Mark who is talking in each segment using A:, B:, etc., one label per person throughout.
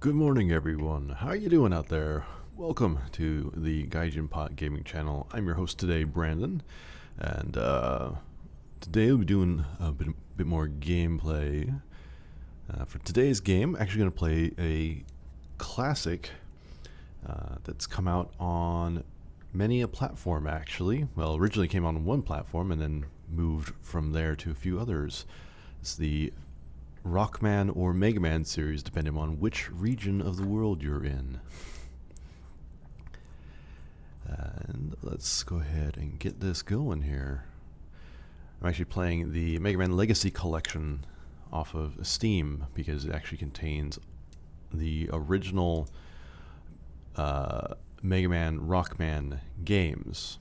A: Good morning, everyone. How you doing out there? Welcome to the GaijinPot gaming channel. I'm your host today, Brandon, and today we'll be doing a bit more gameplay. For today's game, I'm actually going to play a classic that's come out on many a platform, actually. Well, originally came on one platform and then moved from there to a few others. It's the Rockman or Mega Man series, depending on which region of the world you're in. And let's go ahead and get this going here. I'm actually playing the Mega Man Legacy Collection off of Steam because it actually contains the original Mega Man Rockman games,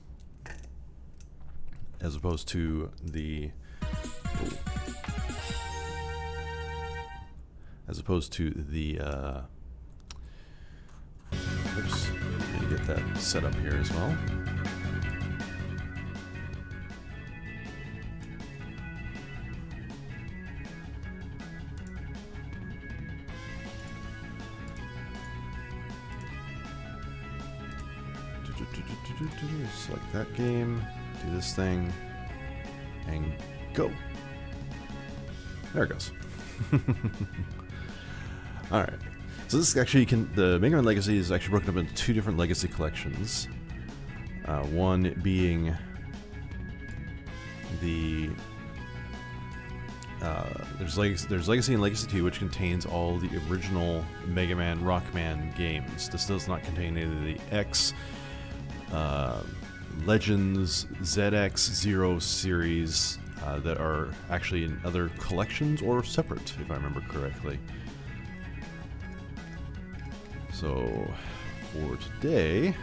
A: as opposed to the oops, need to get that set up here as well. Select that game, do this thing, and go. There it goes. Alright, so this actually the Mega Man Legacy is actually broken up into two different Legacy collections. One being the there's Legacy and Legacy 2, which contains all the original Mega Man Rockman games. This does not contain any of the X, Legends, ZX, Zero series that are actually in other collections or separate, if I remember correctly. So, for today,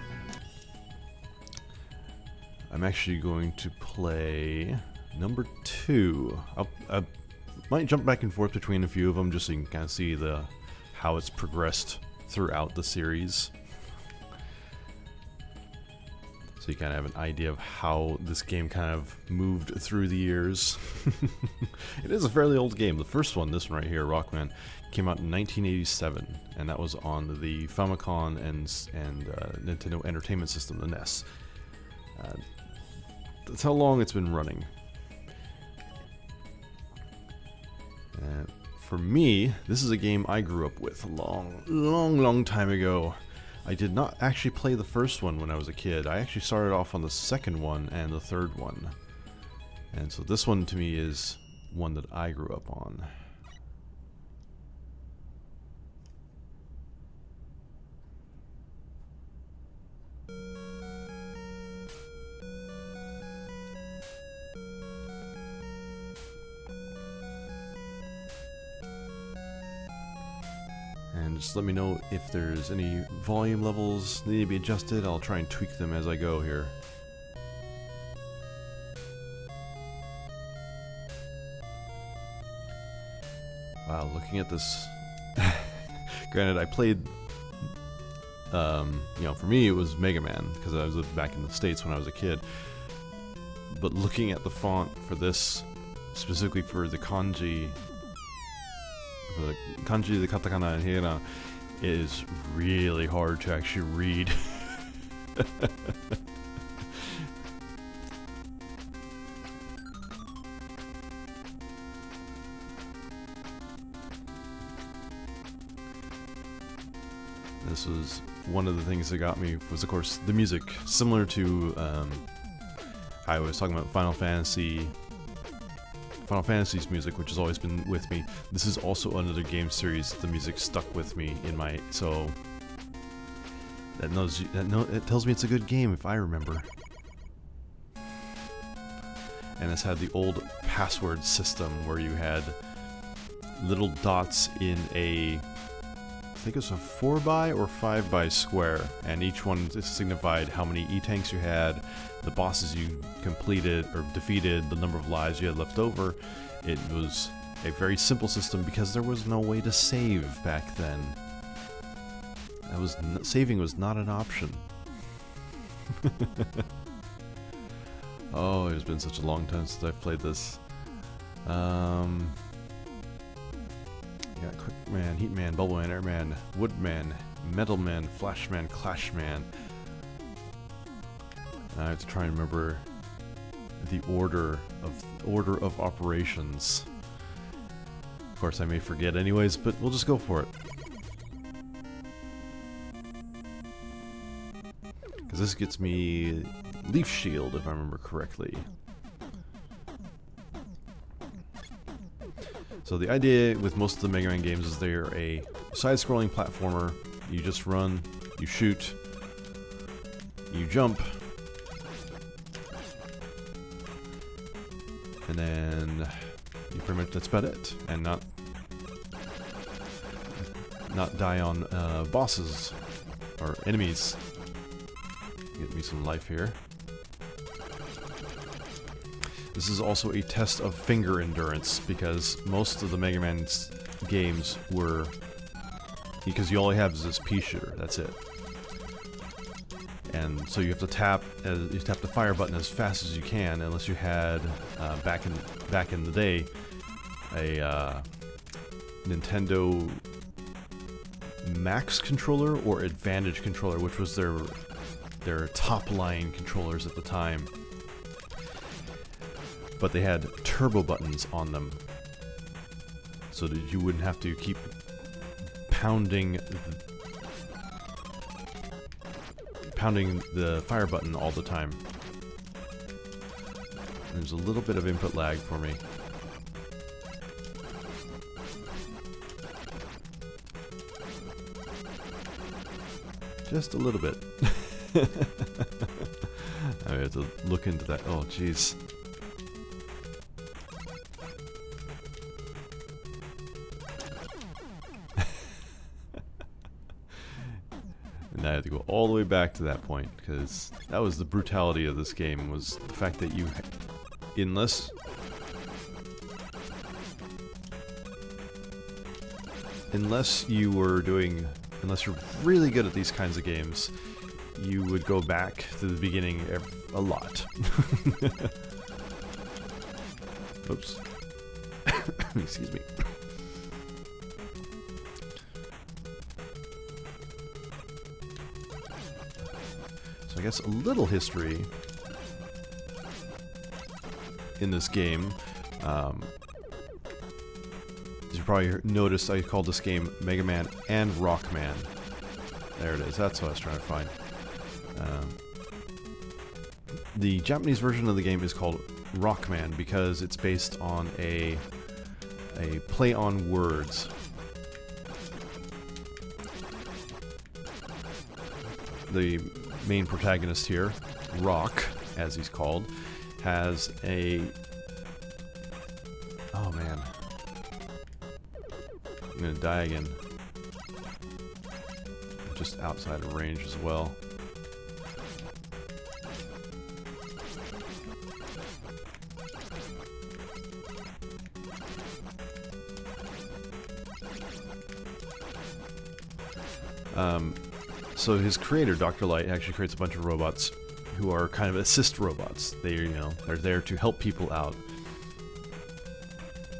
A: I'm actually going to play number 2. I might jump back and forth between a few of them just so you can kind of see how it's progressed throughout the series. So you kind of have an idea of how this game kind of moved through the years. It is a fairly old game. The first one, this one right here, Rockman, came out in 1987, and that was on the Famicom and Nintendo Entertainment System, the NES. That's how long it's been running. And for me, this is a game I grew up with a long time ago. I did not actually play the first one when I was a kid. I actually started off on the second one and the third one. And so this one to me is one that I grew up on. And just let me know if there's any volume levels that need to be adjusted. I'll try and tweak them as I go here. Wow, looking at this... Granted, I played... for me it was Mega Man, because I was back in the States when I was a kid. But looking at the font for this, specifically for the kanji... the katakana, and hira, is really hard to actually read. This was one of the things that got me, was of course the music, similar to I was talking about Final Fantasy's music, which has always been with me. This is also another game series the music stuck with me in my, so it tells me it's a good game if I remember. And it's had the old password system where you had little dots in a, I think it was a 4x or 5x square, and each one signified how many E-tanks you had, the bosses you completed or defeated, the number of lives you had left over. It was a very simple system because there was no way to save back then. Saving was not an option. Oh, it's been such a long time since I've played this. You got Quick Man, Heat Man, Bubble Man, Air Man, Wood Man, Metal Man, Flash Man, Clash Man. I have to try and remember the order of operations. Of course, I may forget anyways, but we'll just go for it. Because this gets me Leaf Shield, if I remember correctly. So the idea with most of the Mega Man games is they're a side-scrolling platformer. You just run, you shoot, you jump, and then you pretty much, that's about it. And not die on bosses or enemies. Get me some life here. This is also a test of finger endurance, because most of the Mega Man games were... because you all have is this pea shooter, that's it. And so you have to tap the fire button as fast as you can, unless you had, back in the day, a Nintendo Max controller or Advantage controller, which was their top-line controllers at the time. But they had turbo buttons on them, so that you wouldn't have to keep pounding the fire button all the time. There's a little bit of input lag for me. Just a little bit. I have to look into that. Oh, jeez. And I had to go all the way back to that point, because that was the brutality of this game, was the fact that you, unless you're really good at these kinds of games, you would go back to the beginning a lot. Oops. Excuse me. So I guess a little history in this game. As you probably noticed, I called this game Mega Man and Rockman. There it is. That's what I was trying to find. The Japanese version of the game is called Rockman because it's based on a play on words. The main protagonist here, Rock, as he's called, has a... oh man. I'm gonna die again. Just outside of range as well. So his creator, Dr. Light, actually creates a bunch of robots who are kind of assist robots. They're there to help people out.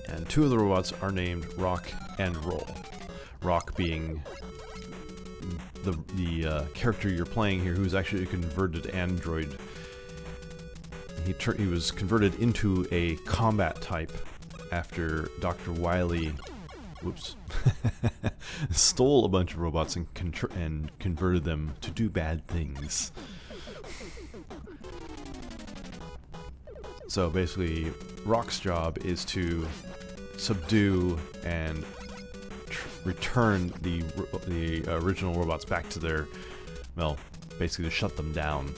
A: And two of the robots are named Rock and Roll. Rock being the character you're playing here, who's actually a converted android. He was converted into a combat type after Dr. Wily, whoops, stole a bunch of robots and converted them to do bad things. So basically, Rock's job is to subdue and return the original robots back to their, well, basically to shut them down.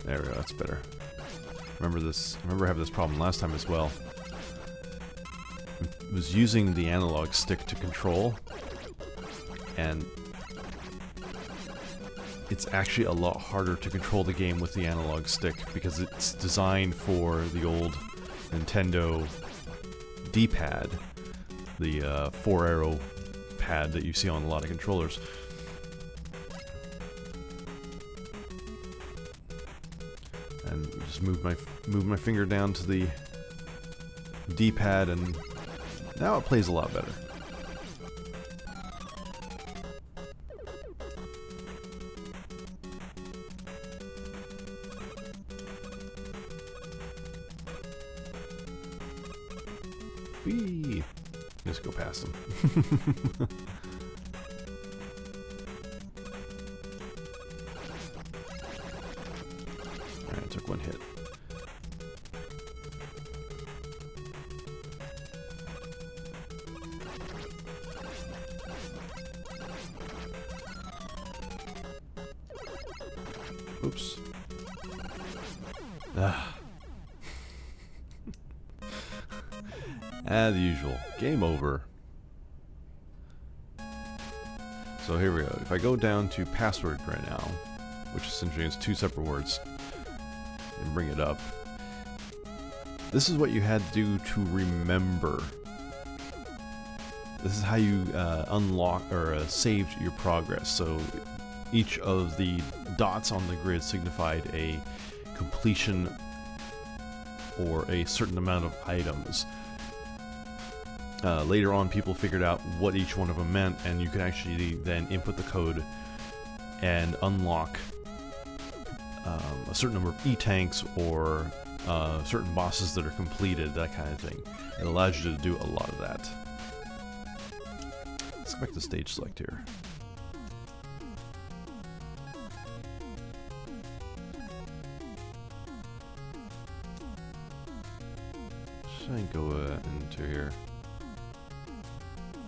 A: There we go, that's better. Remember having this problem last time as well. I was using the analog stick to control, and it's actually a lot harder to control the game with the analog stick because it's designed for the old Nintendo D-pad, the 4-arrow pad that you see on a lot of controllers. and just move my finger down to the D-pad, and now it plays a lot better. Whee! Just go past them. Alright, took one hit. Oops. Ah. As usual, game over. So here we go. If I go down to password right now, which essentially is 2 separate words, and bring it up, this is what you had to do to remember. This is how you unlock or saved your progress. So each of the dots on the grid signified a completion or a certain amount of items. Later on, people figured out what each one of them meant, and you could actually then input the code and unlock a certain number of E-tanks or certain bosses that are completed, that kind of thing. It allows you to do a lot of that. Let's go back to stage select here. Should I go into here?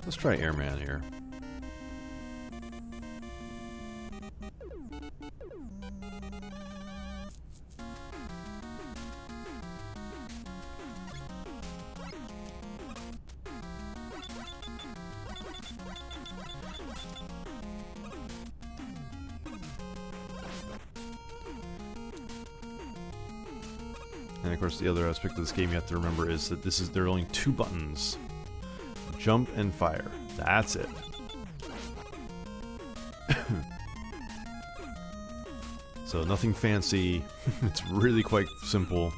A: Let's try Airman here. And of course the other aspect of this game you have to remember is that there are only 2 buttons. Jump and fire. That's it. So nothing fancy. It's really quite simple.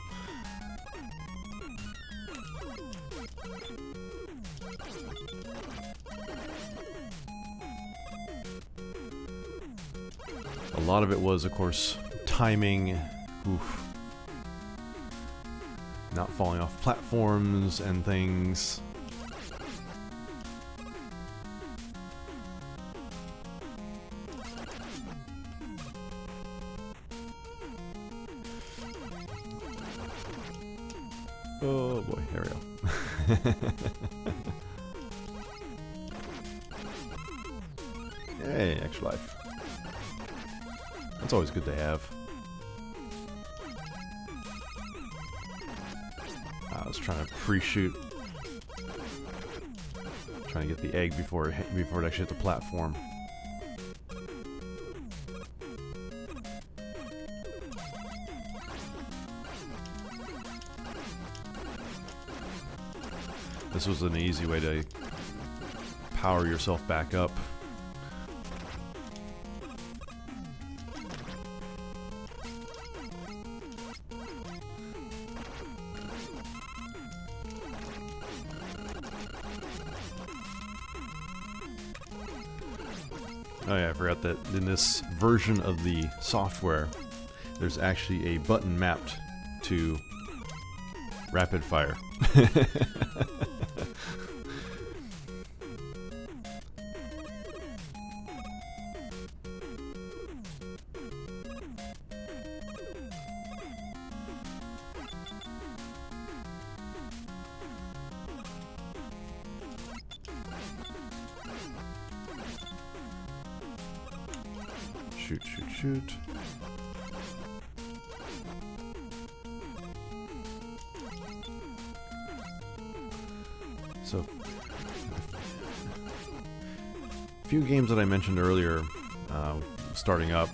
A: A lot of it was, of course, timing. Oof. Not falling off platforms and things. Oh boy, there we go. Hey, extra life. That's always good to have. I was trying to pre-shoot. Trying to get the egg before it actually hit the platform. This was an easy way to power yourself back up. Oh yeah, I forgot that in this version of the software, there's actually a button mapped to rapid fire. Shoot, shoot, shoot. So, a few games that I mentioned earlier, starting up.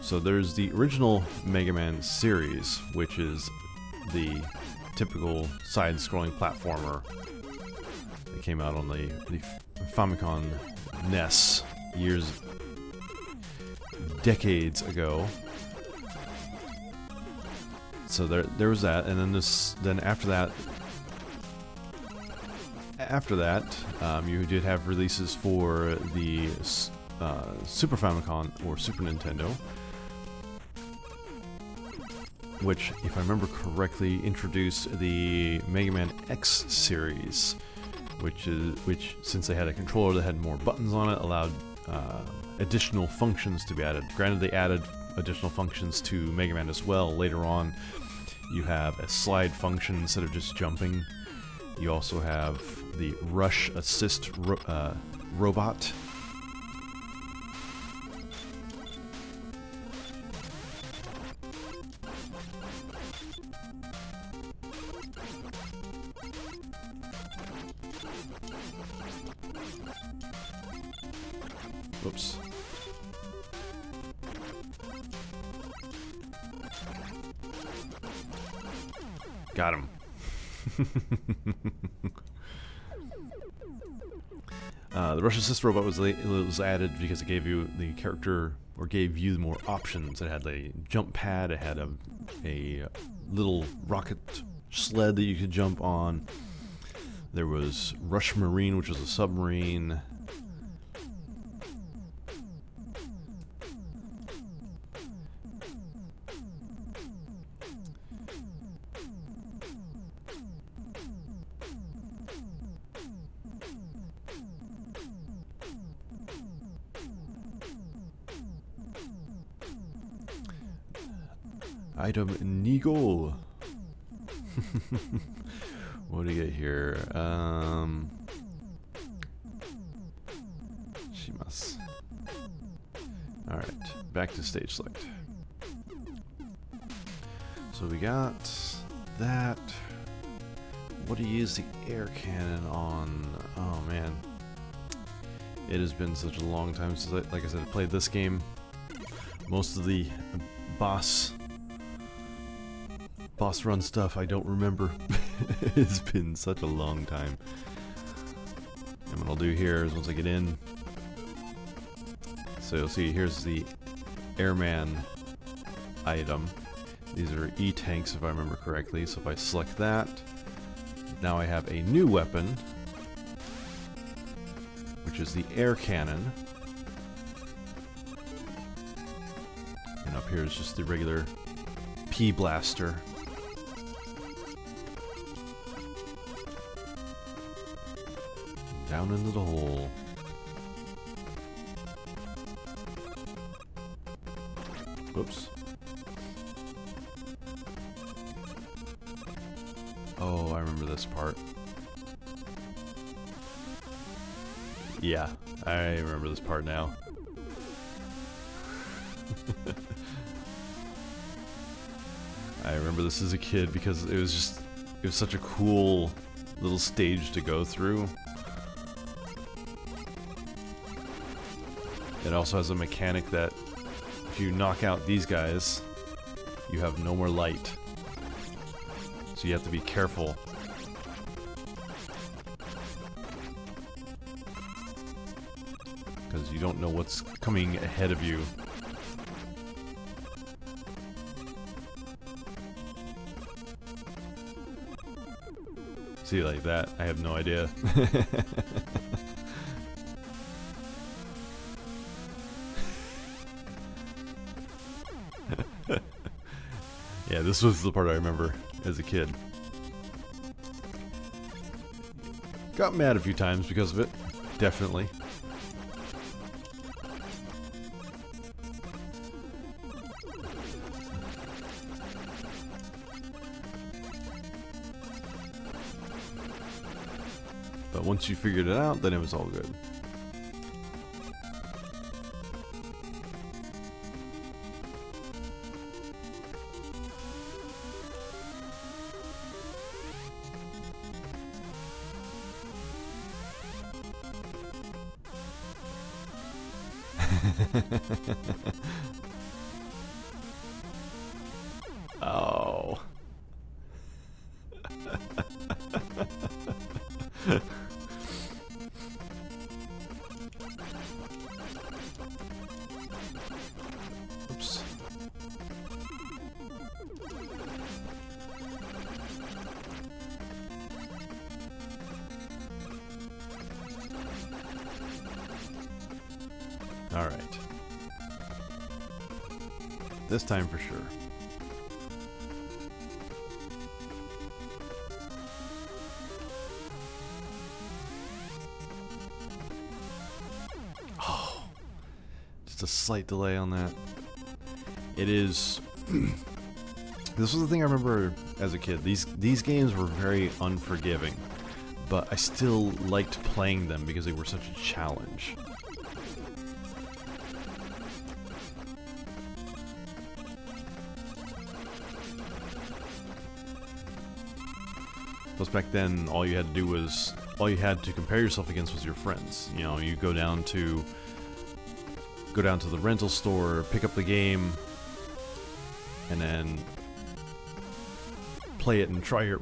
A: So there's the original Mega Man series, which is the typical side-scrolling platformer that came out on the Famicom NES decades ago. So there was that, and then after that, you did have releases for the Super Famicom or Super Nintendo, which, if I remember correctly, introduced the Mega Man X series, which since they had a controller that had more buttons on it, allowed additional functions to be added. Granted, they added additional functions to Mega Man as well. Later on, you have a slide function instead of just jumping. You also have the rush assist robot. Whoops. Got him. The Rush Assist robot was added because it gave you the character, or gave you more options. It had a jump pad, it had a little rocket sled that you could jump on. There was Rush Marine, which was a submarine. Item Nigel. What do you get here? She must. Alright, back to stage select. So we got that. What do you use the air cannon on? Oh man. It has been such a long time since like I said, I played this game. Most of the boss run stuff I don't remember. It's been such a long time. And what I'll do here is once I get in, so you'll see here's the airman item. These are E-tanks if I remember correctly. So if I select that, now I have a new weapon, which is the air cannon. And up here is just the regular P blaster. Down into the hole. Whoops. Oh, I remember this part. Yeah, I remember this part now. I remember this as a kid because it was such a cool little stage to go through. It also has a mechanic that if you knock out these guys, you have no more light. So you have to be careful. Because you don't know what's coming ahead of you. See, like that, I have no idea. Yeah, this was the part I remember as a kid. Got mad a few times because of it, definitely. But once you figured it out, then it was all good. Oh. Oops. Alright. This time for sure. Oh, just a slight delay on that. It is... This was the thing I remember as a kid. These games were very unforgiving, but I still liked playing them because they were such a challenge. Plus back then, all you had to compare yourself against was your friends. You know, you go down to the rental store, pick up the game, and then play it and try your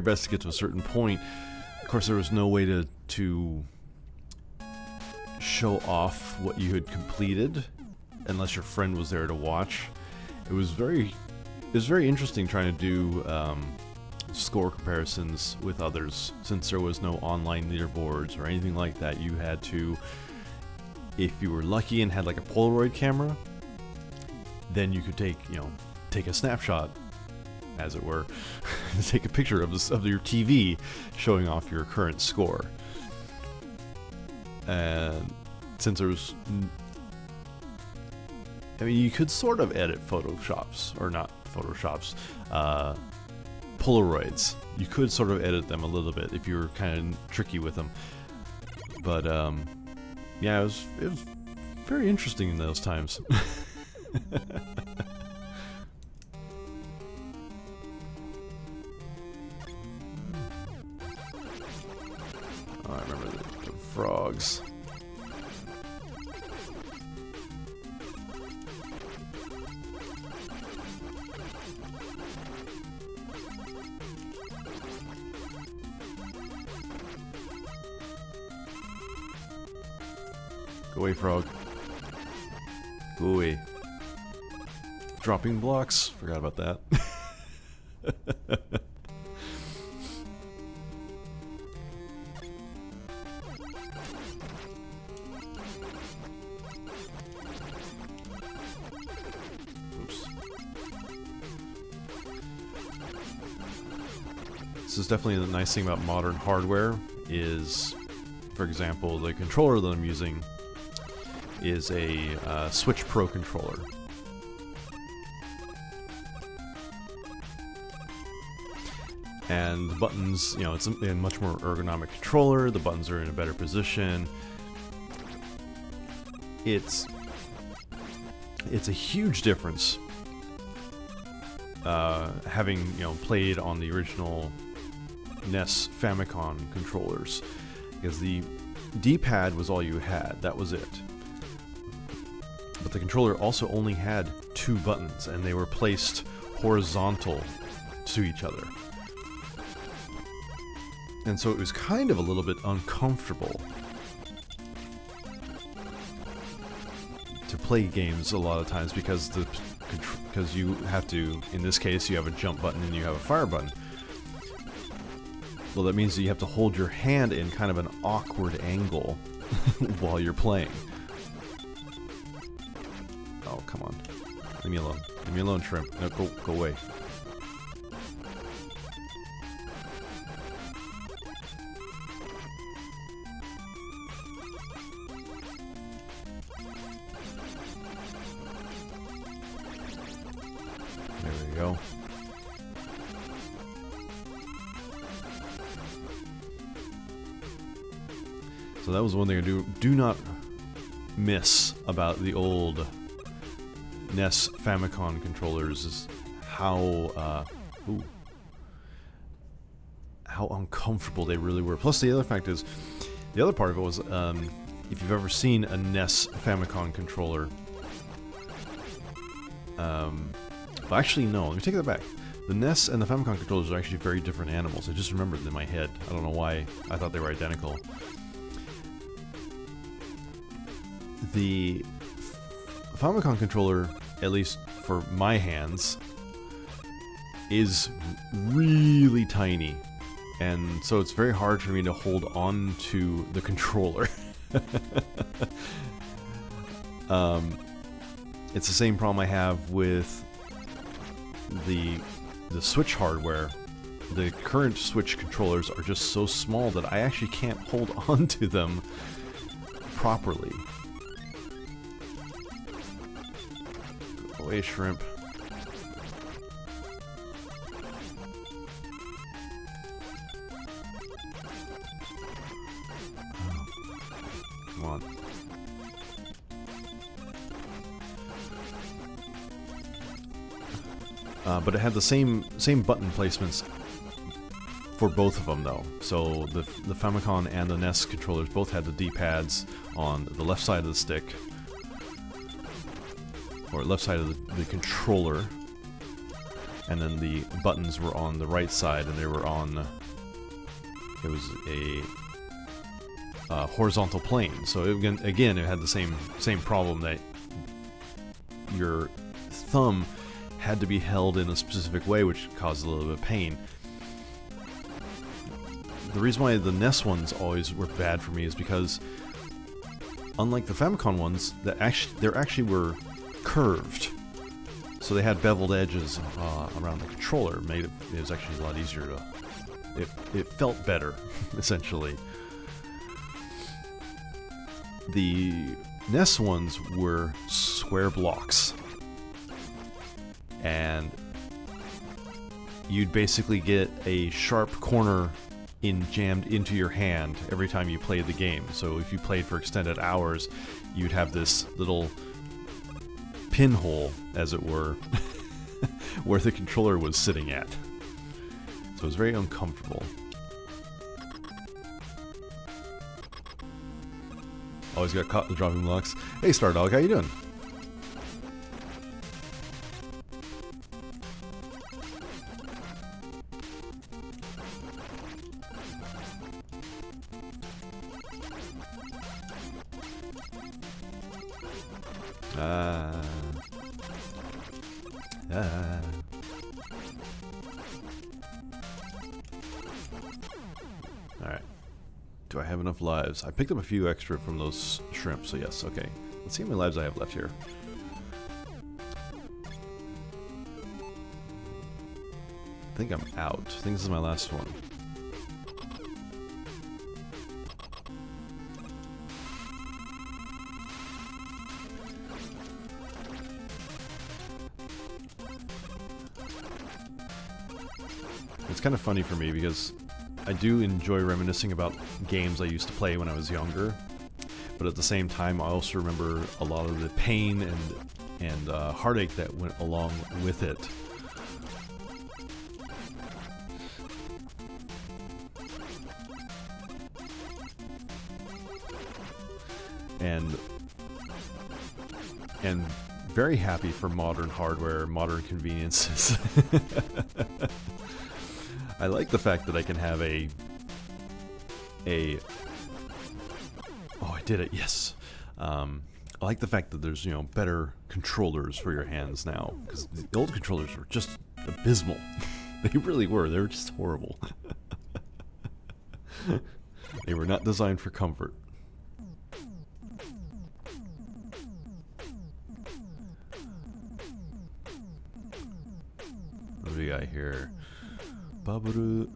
A: best to get to a certain point. Of course, there was no way to show off what you had completed unless your friend was there to watch. It was very interesting trying to do score comparisons with others, since there was no online leaderboards or anything like that. You had to, if you were lucky and had like a Polaroid camera, then you could take a snapshot, as it were, take a picture of your TV showing off your current score. And since there was, I mean, you could sort of edit Polaroids. You could sort of edit them a little bit if you were kind of tricky with them. But yeah, it was very interesting in those times. Oh, I remember the frogs. Go away, frog. Go away. Dropping blocks. Forgot about that. Oops. This is definitely the nice thing about modern hardware is, for example, the controller that I'm using is a Switch Pro controller. And the buttons, it's a much more ergonomic controller. The buttons are in a better position. It's a huge difference having played on the original NES Famicom controllers, because the D-pad was all you had. That was it. But the controller also only had 2 buttons, and they were placed horizontal to each other. And so it was kind of a little bit uncomfortable to play games a lot of times, because you have to, in this case, you have a jump button and you have a fire button. Well, that means that you have to hold your hand in kind of an awkward angle while you're playing. Oh, come on. Leave me alone. Leave me alone, shrimp. No, go away. There we go. So that was one thing I do not miss about the old NES Famicom controllers, is how uncomfortable they really were. Plus, the other fact is, the other part of it was, if you've ever seen a NES Famicom controller, well, actually no, let me take that back. The NES and the Famicom controllers are actually very different animals. I just remembered them in my head. I don't know why I thought they were identical. The Famicom controller, at least for my hands, is really tiny, and so it's very hard for me to hold on to the controller. It's the same problem I have with the Switch hardware. The current Switch controllers are just so small that I actually can't hold on to them properly. Go away, shrimp. Come on. But it had the same button placements for both of them, though. So the Famicom and the NES controllers both had the D-pads on the left side of the stick, or left side of the controller, and then the buttons were on the right side, and they were on. It was a horizontal plane. So again, it had the same problem that your thumb had to be held in a specific way, which caused a little bit of pain. The reason why the NES ones always were bad for me is because, unlike the Famicom ones, that actually were curved, so they had beveled edges around the controller. It was actually a lot easier to. It felt better, essentially. The NES ones were square blocks, and you'd basically get a sharp corner jammed into your hand every time you played the game. So if you played for extended hours, you'd have this little pinhole, as it were, where the controller was sitting at. So it was very uncomfortable. Always got caught in the dropping blocks. Hey Stardog, how you doing? Alright. Do I have enough lives? I picked up a few extra from those shrimp, so yes, okay. Let's see how many lives I have left here. I think I'm out. I think this is my last one. It's kind of funny for me because I do enjoy reminiscing about games I used to play when I was younger, but at the same time I also remember a lot of the pain and heartache that went along with it. And very happy for modern hardware, modern conveniences. I like the fact that I can have oh, I did it, yes. I like the fact that there's, better controllers for your hands now, because the old controllers were just abysmal. They really were. They were just horrible. They were not designed for comfort. What do we got here? Baburu.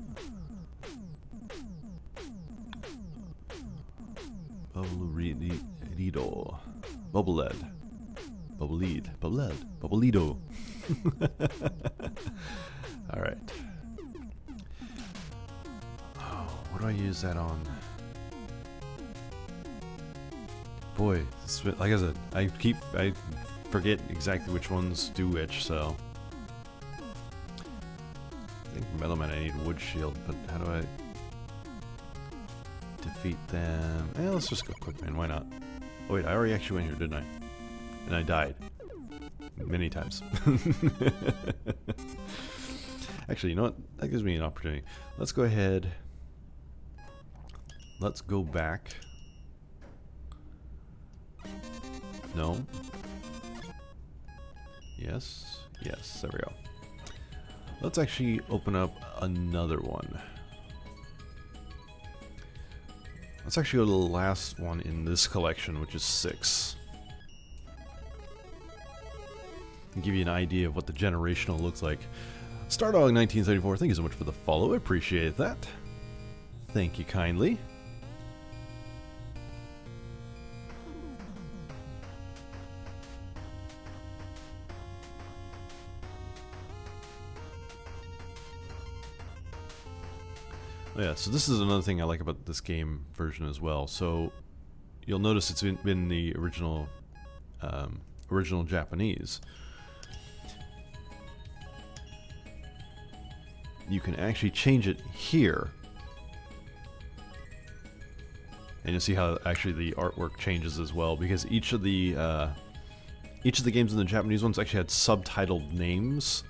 A: Bubbleido. Bubbled. Bubbleido. Alright. Oh, what do I use that on? Boy, like I said, I forget exactly which ones do which, so. I think for Metal Man I need Wood Shield, but how do I defeat them? Let's just go Quick Man, why not? Oh wait, I already actually went here, didn't I? And I died. Many times. Actually, you know what? That gives me an opportunity. Let's go ahead. Let's go back. No. Yes. Yes, there we go. Let's actually open up another one. Let's actually go to the last one in this collection, which is 6. And give you an idea of what the generational looks like. Stardog 1974, thank you so much for the follow. I appreciate that. Thank you kindly. Yeah, so this is another thing I like about this game version as well. So you'll notice it's been the original original Japanese. You can actually change it here, and you'll see how actually the artwork changes as well, because each of the games in the Japanese ones actually had subtitled names.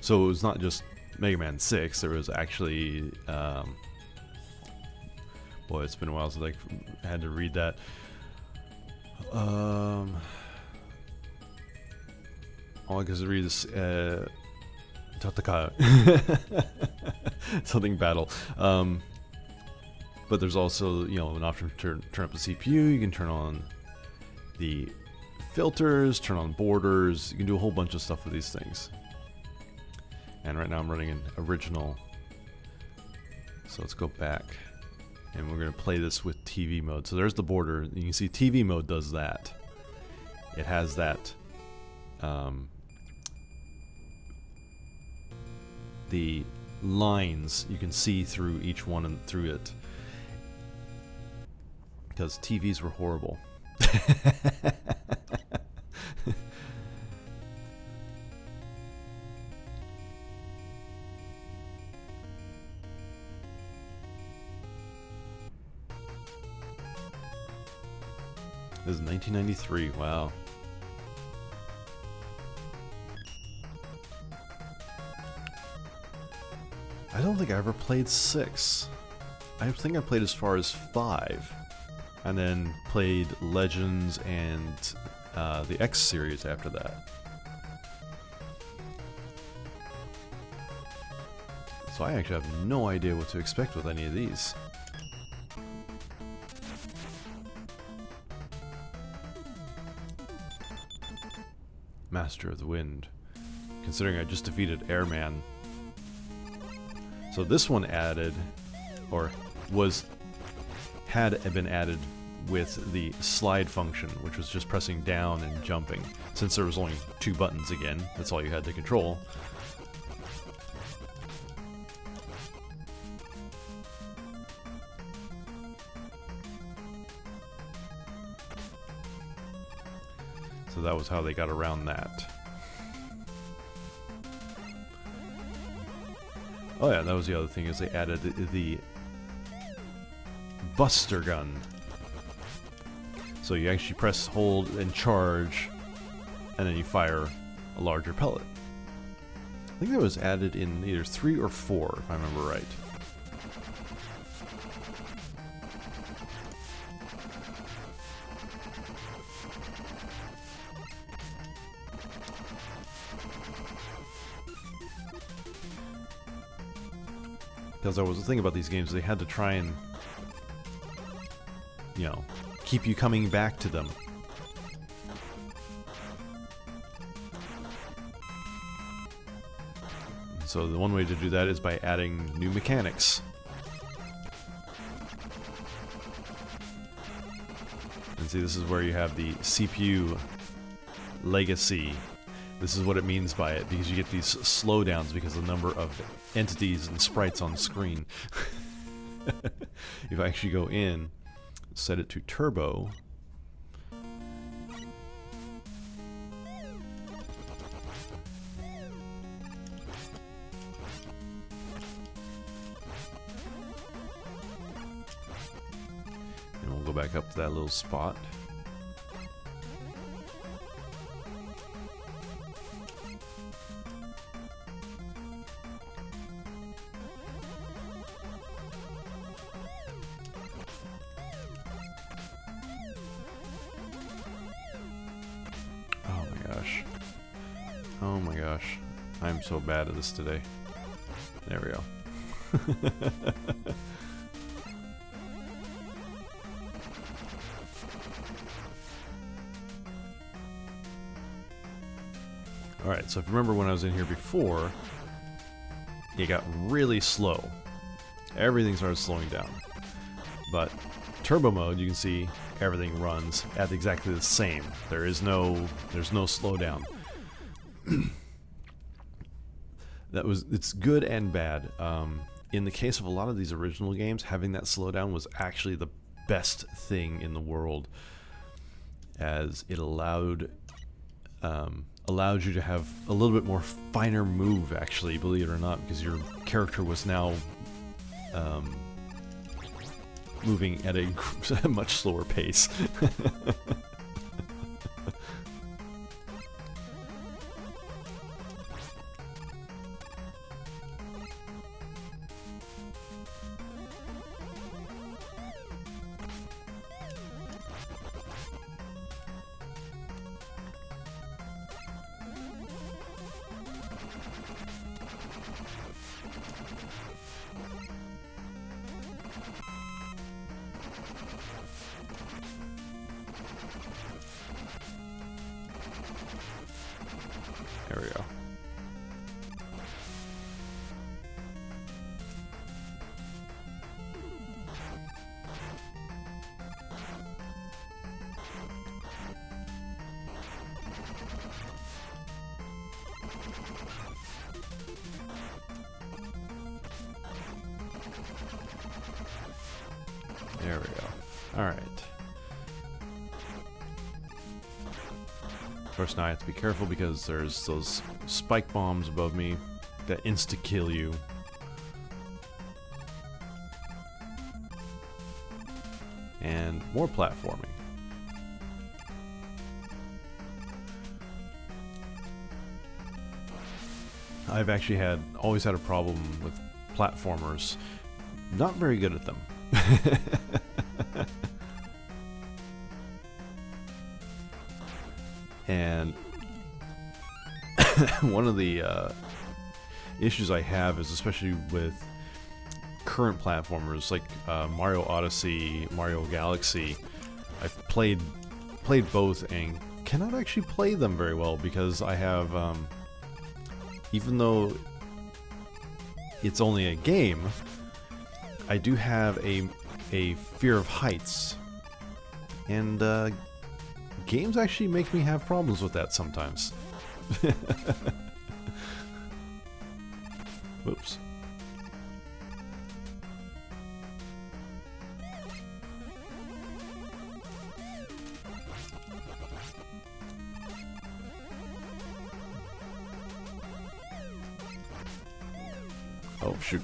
A: So it was not just Mega Man 6, there was actually, boy, it's been a while since I had to read that. All I can read is, Tataka. Something battle. But there's also, you know, an option to turn up the CPU, you can turn on the filters, turn on borders, you can do a whole bunch of stuff with these things. And right now I'm running an original. So let's go back. And we're going to play this with TV mode. So there's the border. You can see TV mode does that. It has that. The lines, you can see through each one and through it. Because TVs were horrible. This is 1993, wow. I don't think I ever played 6. I think I played as far as 5. And then played Legends and the X series after that. So I actually have no idea what to expect with any of these. Master of the Wind. Considering I just defeated Airman. So this one added, or had been added with the slide function, which was just pressing down and jumping. Since there was only 2 buttons again, that's all you had to control. So that was how they got around that. Oh yeah, that was the other thing, is they added the Buster Gun. So you actually press hold and charge, and then you fire a larger pellet. I think that was added in either 3 or 4, if I remember right. Because that was the thing about these games, they had to try and, you know, keep you coming back to them. So the one way to do that is by adding new mechanics. And see, this is where you have the CPU legacy. This is what it means by it, because you get these slowdowns because of the number of entities and sprites on the screen. If I actually go in, set it to turbo, and we'll go back up to that little spot. Oh my gosh, I'm so bad at this today. There we go. Alright, so if you remember when I was in here before, it got really slow. Everything started slowing down. But turbo mode, you can see everything runs at exactly the same. There's no slowdown. It's good and bad. In the case of a lot of these original games, having that slowdown was actually the best thing in the world, as it allowed you to have a little bit more finer move, actually, believe it or not, because your character was now moving at a much slower pace. There we go. There we go. All right. Of course, now I have to be careful because there's those spike bombs above me that insta-kill you. And more platforming. I've actually always had a problem with platformers. Not very good at them. And one of the issues I have is, especially with current platformers like Mario Odyssey, Mario Galaxy, I've played both and cannot actually play them very well because I have, even though it's only a game, I do have a fear of heights, and games actually make me have problems with that sometimes. Whoops. Oh, shoot.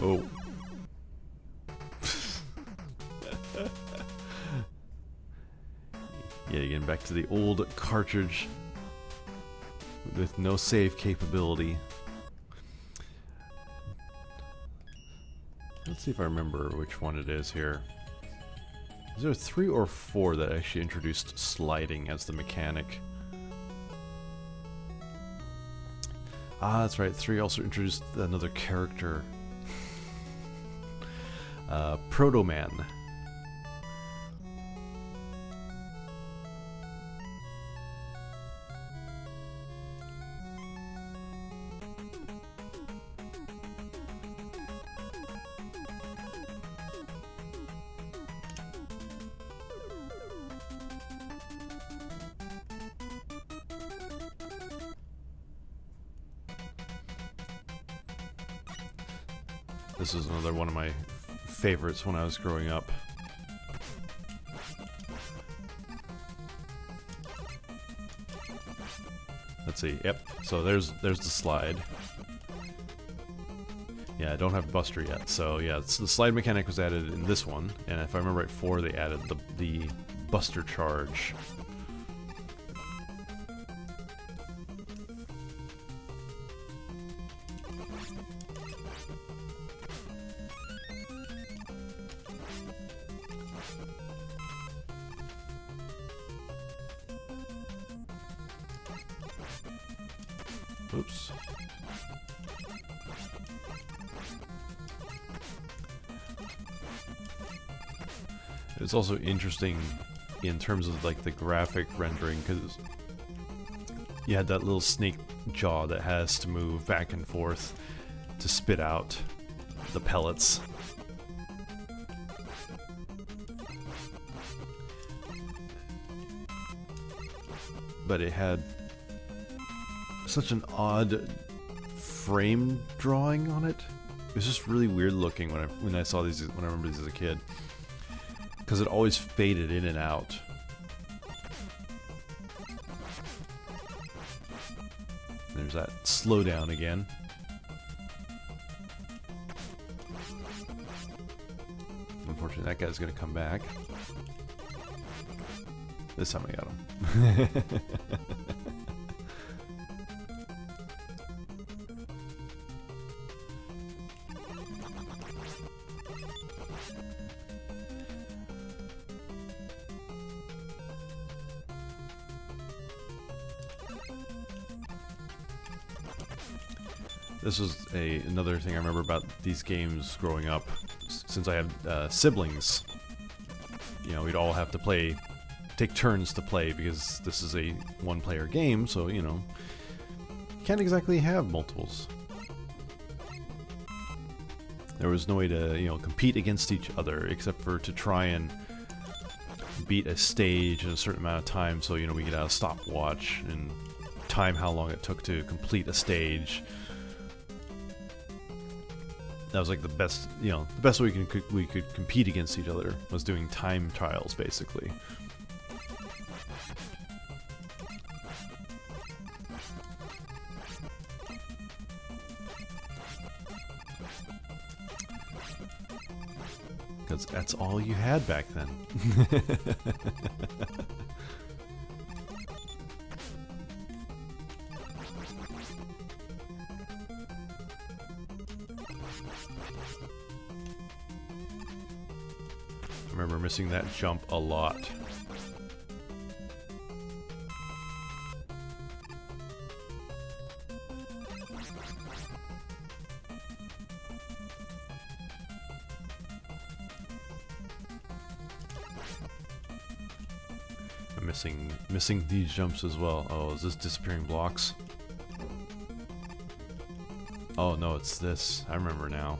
A: Oh. Yeah, again, back to the old cartridge with no save capability. Let's see if I remember which one it is here. Is there 3 or 4 that actually introduced sliding as the mechanic? Ah, that's right, 3 also introduced another character. Proto Man. This is another one of my favorites when I was growing up. Let's see. Yep. So there's the slide. Yeah, I don't have Buster yet. So yeah, the slide mechanic was added in this one, and if I remember right, 4 they added the Buster charge. Oops. It's also interesting in terms of like the graphic rendering, because you had that little snake jaw that has to move back and forth to spit out the pellets. But it had such an odd frame drawing on it. It was just really weird looking when I saw these, when I remember these as a kid, because it always faded in and out. There's that slowdown again. Unfortunately, that guy's gonna come back. This time I got him. This was another thing I remember about these games growing up. Since I have siblings, you know, we'd all have to take turns to play, because this is a one-player game, so, you know, can't exactly have multiples. There was no way to, you know, compete against each other, except for to try and beat a stage in a certain amount of time, so, you know, we could have a stopwatch and time how long it took to complete a stage. That was like the best, you know, the best way we could compete against each other was doing time trials, basically. Because that's all you had back then. I remember missing that jump a lot. I'm missing these jumps as well. Oh, is this disappearing blocks? Oh no, it's this. I remember now.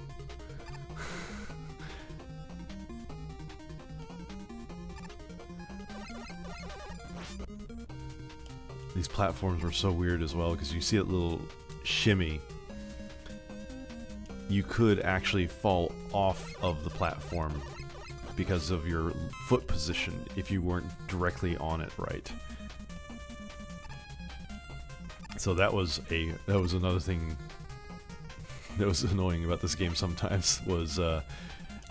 A: These platforms were so weird as well, because you see that little shimmy. You could actually fall off of the platform because of your foot position if you weren't directly on it right. So that was another thing that was annoying about this game sometimes, was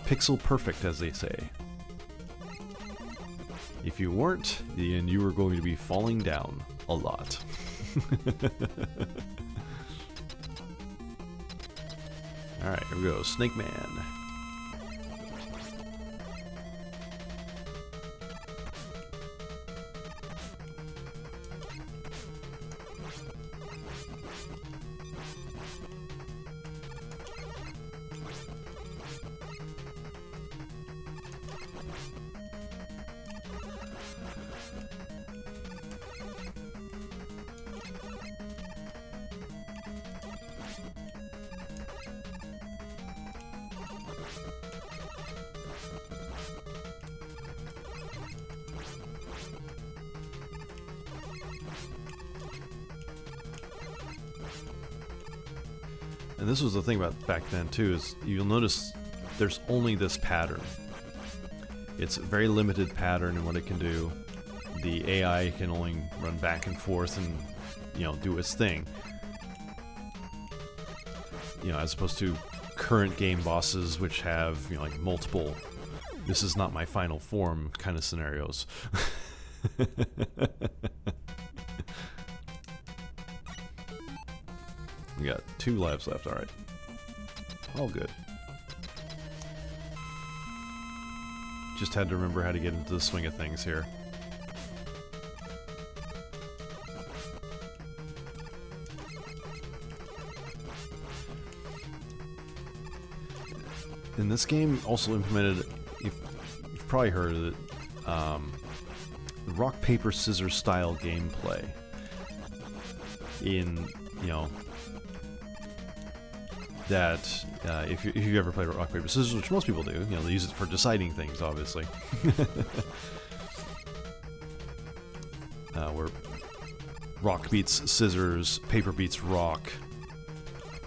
A: pixel perfect, as they say. If you weren't, then you were going to be falling down a lot. Alright, here we go. Snake Man. And this was the thing about back then too, is you'll notice there's only this pattern. It's a very limited pattern in what it can do. The AI can only run back and forth and, you know, do its thing. You know, as opposed to current game bosses, which have, you know, like multiple "this is not my final form" kind of scenarios. We got 2 lives left, alright. All good. Just had to remember how to get into the swing of things here. And this game also implemented, you've probably heard of it. Rock, paper, scissors style gameplay. In, you know, that if you ever played rock, paper, scissors, which most people do, you know, they use it for deciding things, obviously. Where rock beats scissors, paper beats rock,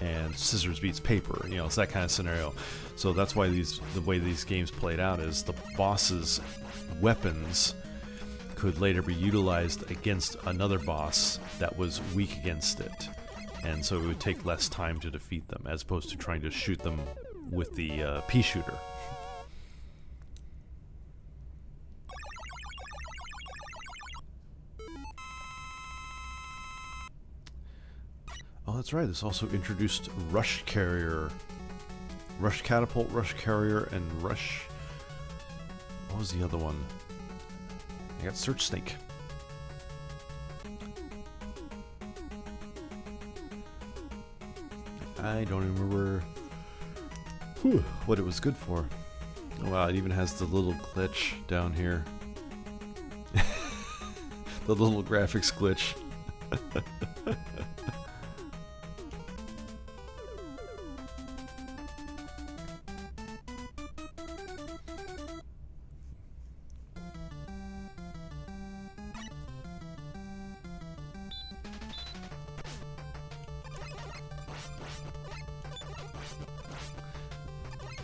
A: and scissors beats paper. You know, it's that kind of scenario. So that's why the way these games played out is the boss's weapons could later be utilized against another boss that was weak against it, and so it would take less time to defeat them as opposed to trying to shoot them with the pea shooter. Oh, that's right. This also introduced Rush Carrier, Rush Catapult, Rush Carrier, and Rush... What was the other one? I got Search Snake. I don't even remember what it was good for. Oh, wow, it even has the little glitch down here. The little graphics glitch.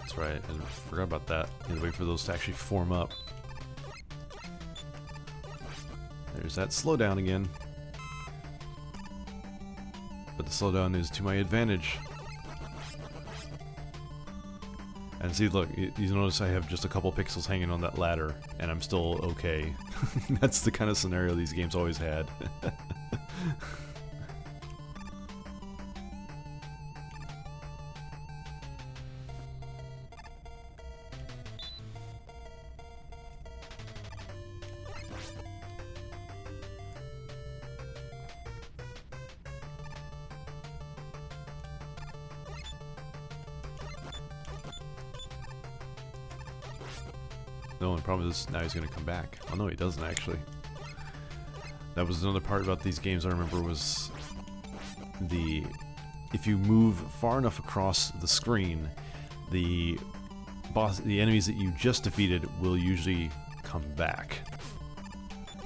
A: That's right, I forgot about that. You had to wait for those to actually form up. There's that slowdown again. But the slowdown is to my advantage. And see, look, you notice I have just a couple pixels hanging on that ladder, and I'm still okay. That's the kind of scenario these games always had. No, and the problem is now he's going to come back. Oh no, he doesn't actually. That was another part about these games I remember was if you move far enough across the screen, the enemies that you just defeated will usually come back.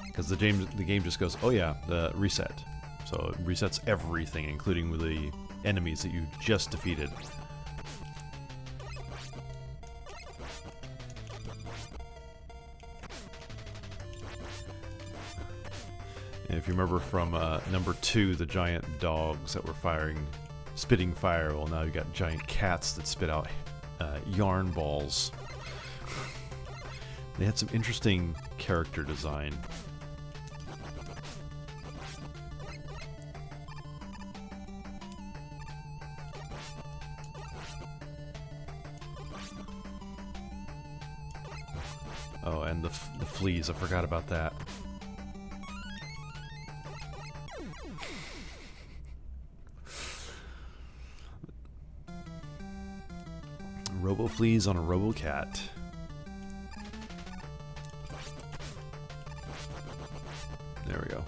A: Because the game just goes, oh yeah, the reset. So it resets everything, including with the enemies that you just defeated. If you remember from number 2, the giant dogs that were spitting fire, well now you got giant cats that spit out yarn balls. They had some interesting character design. Oh, and the fleas, I forgot about that. Robo fleas on a robo cat. There we go.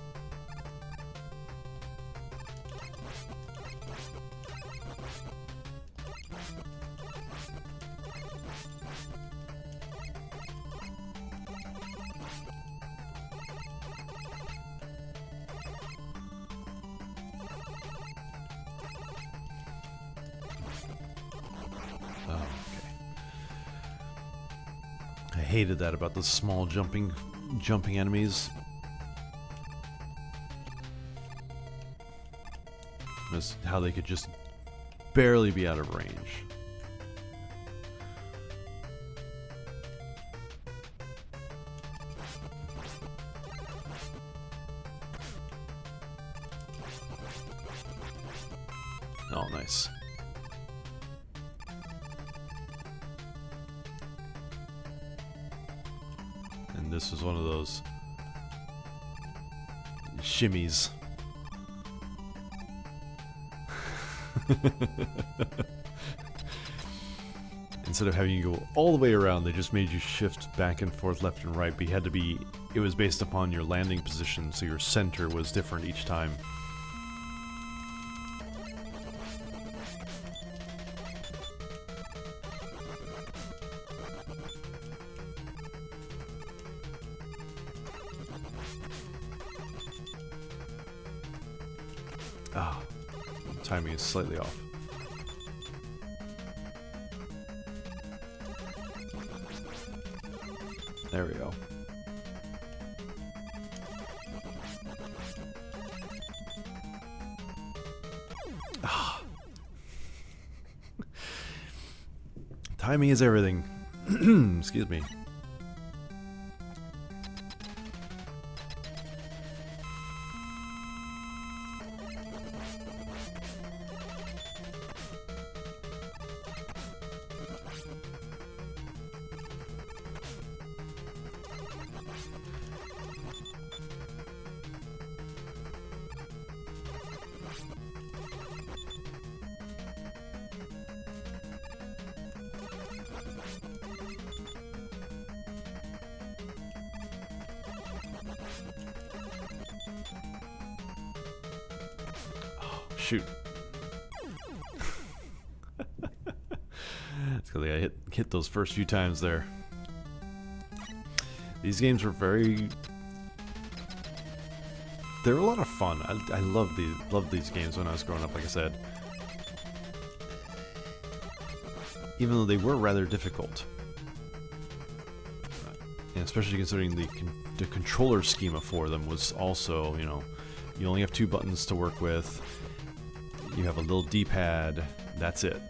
A: I hated that about the small jumping enemies. That's how they could just barely be out of range. Oh, nice. And this was one of those shimmies. And instead of having you go all the way around, they just made you shift back and forth, left and right, but you had to be, it was based upon your landing position, so your center was different each time. Ah, timing is slightly off. There we go. Ah. Timing is everything. Excuse me. Shoot. It's because I hit those first few times there. These games were they're a lot of fun. I loved these games when I was growing up, like I said. Even though they were rather difficult. And especially considering the controller schema for them was also, you know, you only have 2 buttons to work with. You have a little D-pad, that's it.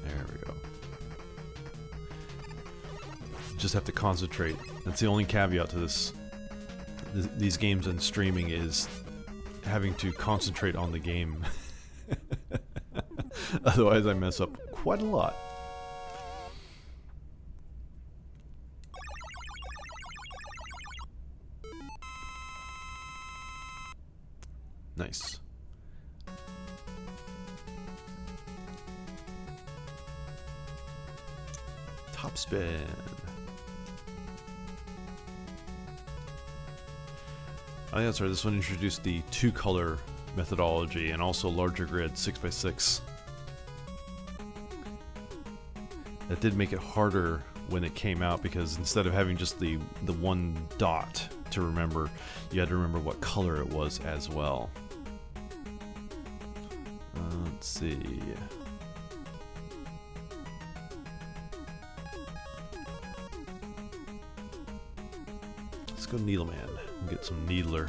A: There we go. Just have to concentrate. That's the only caveat to these games and streaming, is having to concentrate on the game. Otherwise I mess up quite a lot. Nice. Top spin. I think that's right, this one introduced the 2-color methodology and also larger grid 6x6. That did make it harder when it came out, because instead of having just the one dot to remember, you had to remember what color it was as well. Let's see. Let's go Needleman. Get some Needler.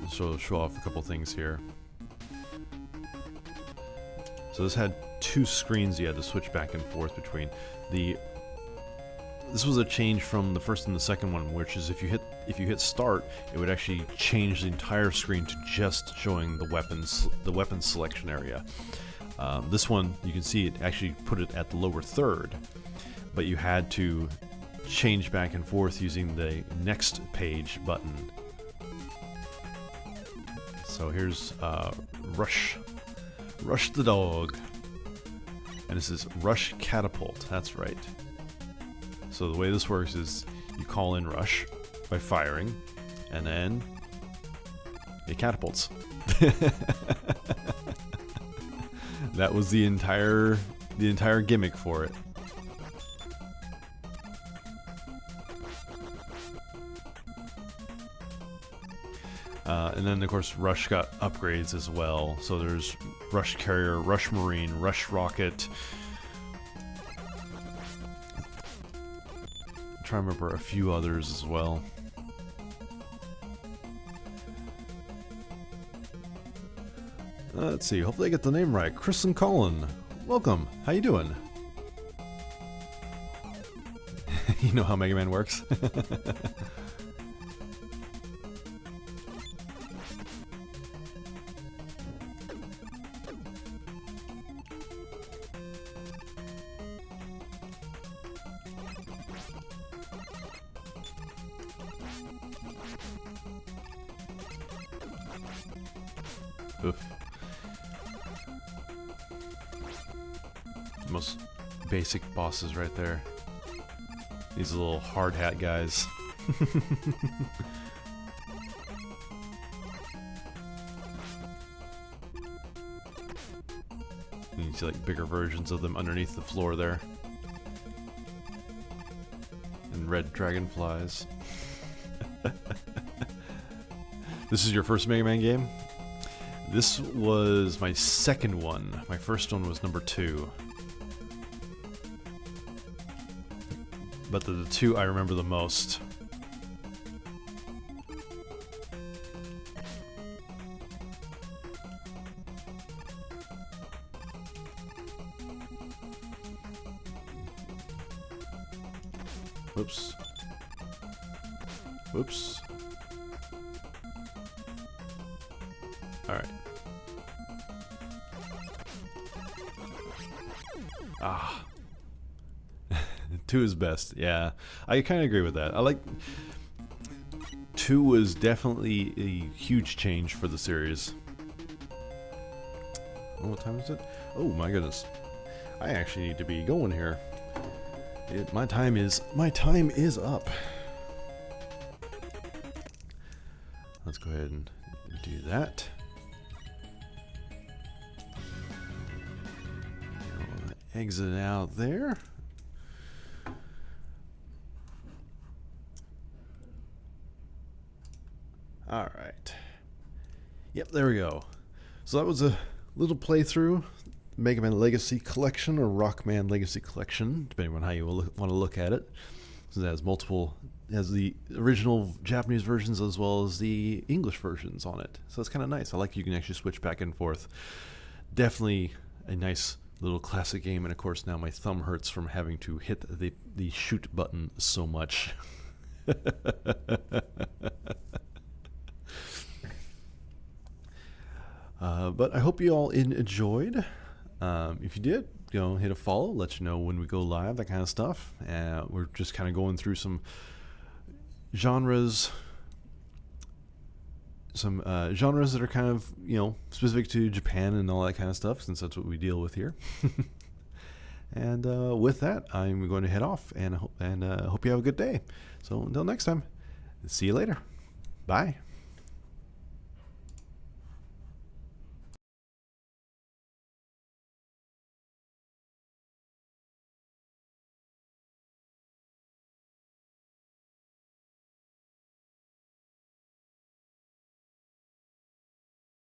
A: Show off a couple things here. So this had 2 screens you had to switch back and forth between. This was a change from the first and the second one, which is if you hit start, it would actually change the entire screen to just showing the weapons selection area. This one, you can see it actually put it at the lower third, but you had to change back and forth using the next page button. So here's Rush the dog, and this is Rush Catapult, that's right. So the way this works is you call in Rush by firing, and then it catapults. That was the entire gimmick for it. And then of course Rush got upgrades as well. So there's Rush Carrier, Rush Marine, Rush Rocket. I'm trying to remember a few others as well. Let's see, hopefully I get the name right. Chris and Colin, welcome. How you doing? You know how Mega Man works. Oof. Most basic bosses right there. These little hard hat guys. You see like bigger versions of them underneath the floor there. And red dragonflies. This is your first Mega Man game? This was my second one. My first one was number 2. But the 2 I remember the most. Whoops. Whoops. Alright. Ah. 2 is best. Yeah. I kind of agree with that. I like... 2 was definitely a huge change for the series. Oh, what time is it? Oh my goodness. I actually need to be going here. My time is up. Let's go ahead and do that. Exit out there. All right. Yep, there we go. So that was a little playthrough. Mega Man Legacy Collection or Rockman Legacy Collection, depending on how you want to look at it. So it has multiple, it has the original Japanese versions as well as the English versions on it. So it's kind of nice. I like you can actually switch back and forth. Definitely a nice little classic game, and of course now my thumb hurts from having to hit the shoot button so much. But I hope you all enjoyed. If you did, hit a follow, let you know when we go live, that kind of stuff. We're just kind of going through some genres, genres that are kind of, specific to Japan and all that kind of stuff, since that's what we deal with here. And with that, I'm going to head off, and hope you have a good day. So until next time, see you later. Bye.